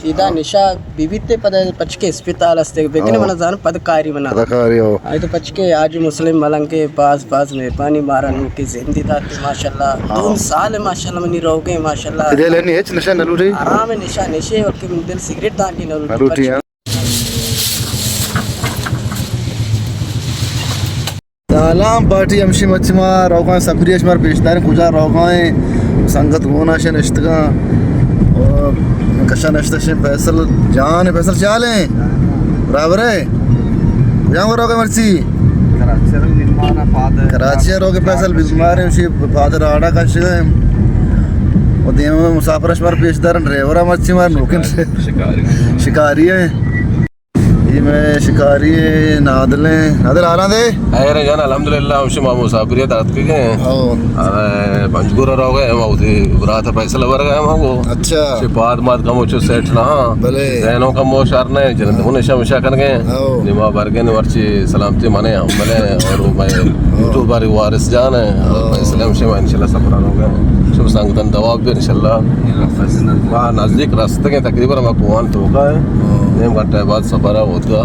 इदा निशा विविध पद पचके अस्पताल अस्ते बेकने मन जान पदकारी बना पदकारी हो आई तो पचके आज मुस्लिम मलंग के पास पास में पानी मारा नु के जिंदगी थी माशाल्लाह 2 साल माशाल्लाह मनी रहोगे माशाल्लाह इदे लेनी है निशा नलूरी आराम निशा निशे वक्त में दिल सिगरेट दान की नलूरी सलाम पार्टी अमशी मच्छमा रोगां सफरियश मार पेशदार कुजा रोगां संगत होना शे नश्तगा और कशा नश्ता शे फैसल जान फैसल चाले बराबर है यहाँ रोगे मर्सी कराची रोगे फैसल बीमार है उसी फादर आड़ा का शे और दिन में मुसाफिर मार पेशदार ड्राइवर मच्छी मार नौकन शिकारी है ये मैं शिकारी नादल आ रहा दे अरे जान अल्हम्दुलिल्लाह हमसे मामू साबरिया दात के गए अरे पंजगुरा रह गए हम उधे बरात पैसा लवर गए हम वो अच्छा सिपात मात कम उच्च सेट ना भले जैनो कम वो शार ने जन उन्हें शमशा कर गए निमा बारगे ने वर्ची सलामती माने हम भले और मैं यूट्यूब बारी वारिस जान है और सलाम से इंशाल्लाह सफर होगा शुभ संगतन दवा भी इंशाल्लाह वहां नजदीक रास्ते के तकरीबन मैं कुआन तो होगा नेम घंटे बाद सफर होगा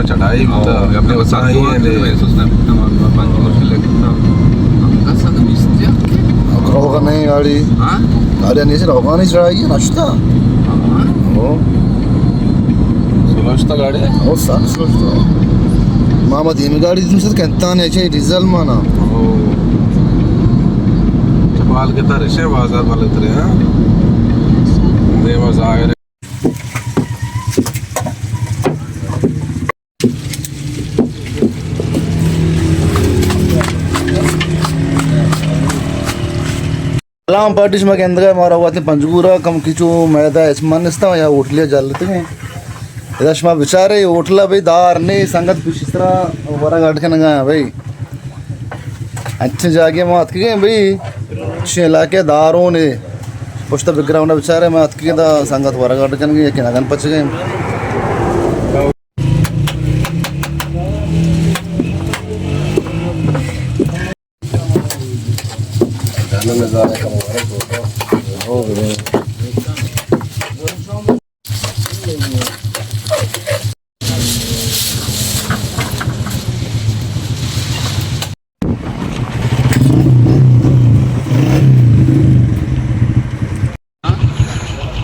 चढ़ाई अपने वसाई है होगा नहीं गाड़ी गाड़ी नहीं से होगा नहीं चढ़ाई नाश्ता ओ सुलझता गाड़ी ओ सान सुलझता मामा धीमी गाड़ी तुमसे कहता नहीं चाहिए डीजल माना चपाल के तरह से बाजार वाले तरह हैं देवा जाहिर सलाम पार्टी में केंद्र मारा हुआ थे पंजगुरा कम किचू मैदा मन इस्ता या होटलिया जल लेते हैं इधर शमा बेचारे होटला भाई दार ने संगत कुछ इस तरह वरा गाड़ के नगाया भाई अच्छे जाके मात के भाई अच्छे इलाके दारों ने पुष्ट बैकग्राउंड बेचारे मात के दा संगत वरा गाड़ के नगे कि नगन पच गए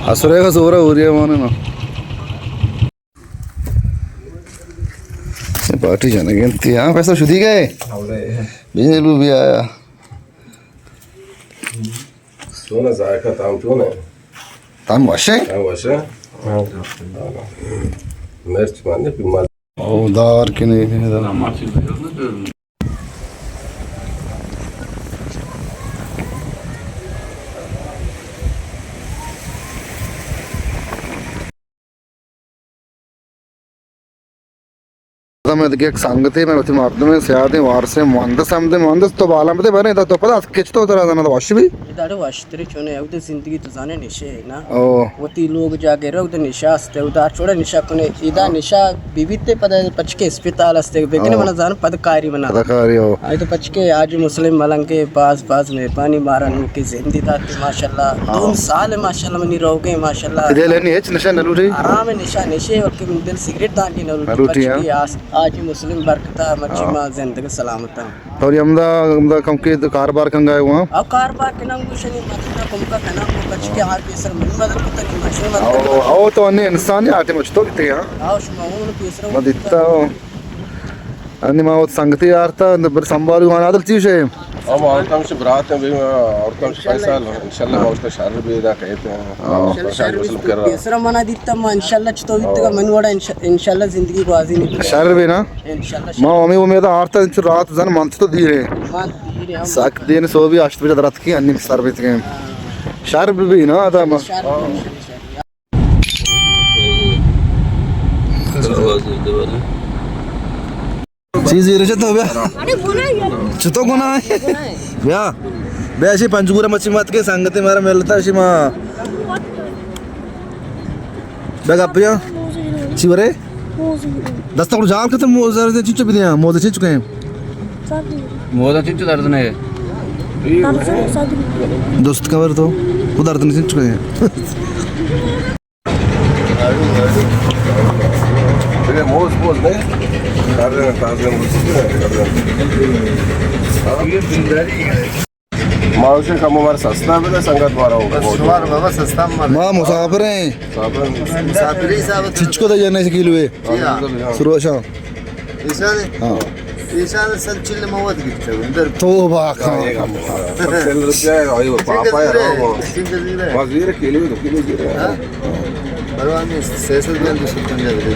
असुरे का जोरा हो रहा है माने ना पार्टी जाने गिनती हाँ पैसा शुद्धि गए बिजनेलू भी आया सोना जायका ताम क्यों ना ताम वाशे मिर्च माने पिमाल ओ दार के नहीं मैं देखिए एक संगत है मैं उसे मारते में सियाते वार से मुहंदस हमदे मुहंदस तो बाला में बने तो पता किच तो तरह ना वाश भी इधर वाश तेरे चुने उधर जिंदगी तो जाने निशे है ना ओ वो ती लोग जाके रो उधर निशा अस्ते उधर छोड़ा निशा कोने इधर निशा विविध पद पचके अस्पताल अस्ते बेकने मन जान पदकारी बना पदकारी हो आई तो पचके आज मुस्लिम मलंग के पास पास में पानी मारा नु के जिंदगी थी माशाल्लाह 2 साल माशाल्लाह मनी रहोगे माशाल्लाह इदे लेनी है निशा नलूरी आराम निशा निशे वक्त में दिल सिगरेट दान की नलूरी आज मुस्लिम बरकता मच्छीमा जिंदगी सलामत और यमदा यमदा कम के कारोबार कंगा हुआ अब कारोबार के नाम कुछ नहीं मतलब कुमका का नाम बच के हाथ पे सर मदद करता कि मशीन आओ तो अन्य इंसान आते मुझ तो कितने हैं आओ शुमाऊन पेसरा मदित्ता अन्य मावत संगति यारता बर संभालू वहाँ आदल चीज़ है अब और कम से बरात है भाई और कम से पैसा इंशाल्लाह मैं उसका शहर भी इधर कहते हैं शहर वसूल कर रहा पेसरा मना दित्ता मैं इंशाल्लाह चतो वित्त का मनवाड़ा इंशाल्लाह जिंदगी को आज़ी नहीं शहर भी ना इंशाल्लाह माँ मम्मी वो मेरा आरता इंच रात जन मंथ तो दी रहे साक दिन सो भी आश्त बजे रात की अन्य सर भी थे शार्प भी ना आता है चीज ये रचत हो बया चतो कोणा बया बया अशी पंचगुरा मच्छी मात के सांगते मारा मिळता अशी मा बया गप्पिया चिवरे दस्ता को जाल खत्म हो जरा चिंचो भी दिया मोदे चिंच चुके हैं मोदा चिंचो दर्द नहीं है दोस्त कवर तो उधर तो नहीं चिंच चुके हैं ये मोज नहीं कर रहे हैं ताजे माउसे कम उम्र सस्ता भी संगत मारा होगा बाबा सस्ता मां मुसाफिर हैं मुसाफिरी साहब चिंच को दे जाने से किलो है सुरोशा ईशान हां ईशान सब चिल्ल मवत गिफ्ट अंदर तो बाका चल रुपया है भाई पापा है वजीर किलो तो किलो है परवाह नहीं सेसल भी अंदर सुतन जा रहे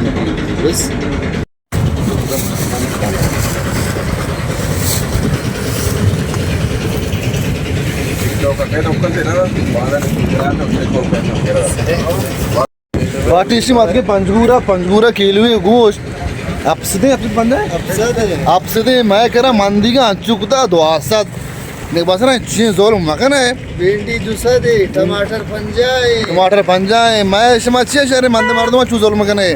बस वाटिशी मात के पंजगुरा केलवे गोश्त अपसदे मैं कह रहा मंदी का चुकता दुआसत देख बस ना ची जोर मकन है भिंडी दूसरा दे टमाटर पंजाए मैं समझ शहर मंद मार दूंगा चू जोर मकन है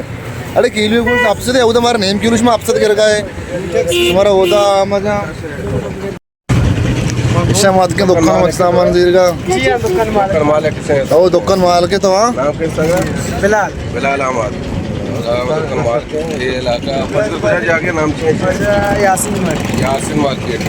अरे केलवे गोश्त अपसदे उधर हमारा नेम किलो में अपसद कर रखा है तुम्हारा होता मजा मात के दुकान मत सामान दीर्घा दुकान मालिक से ओ दुकान माल के तो हां नाम कैसा है बिलाल अहमद दुकान मालिक ये इलाका फजल जाके नाम यासिन मार्केट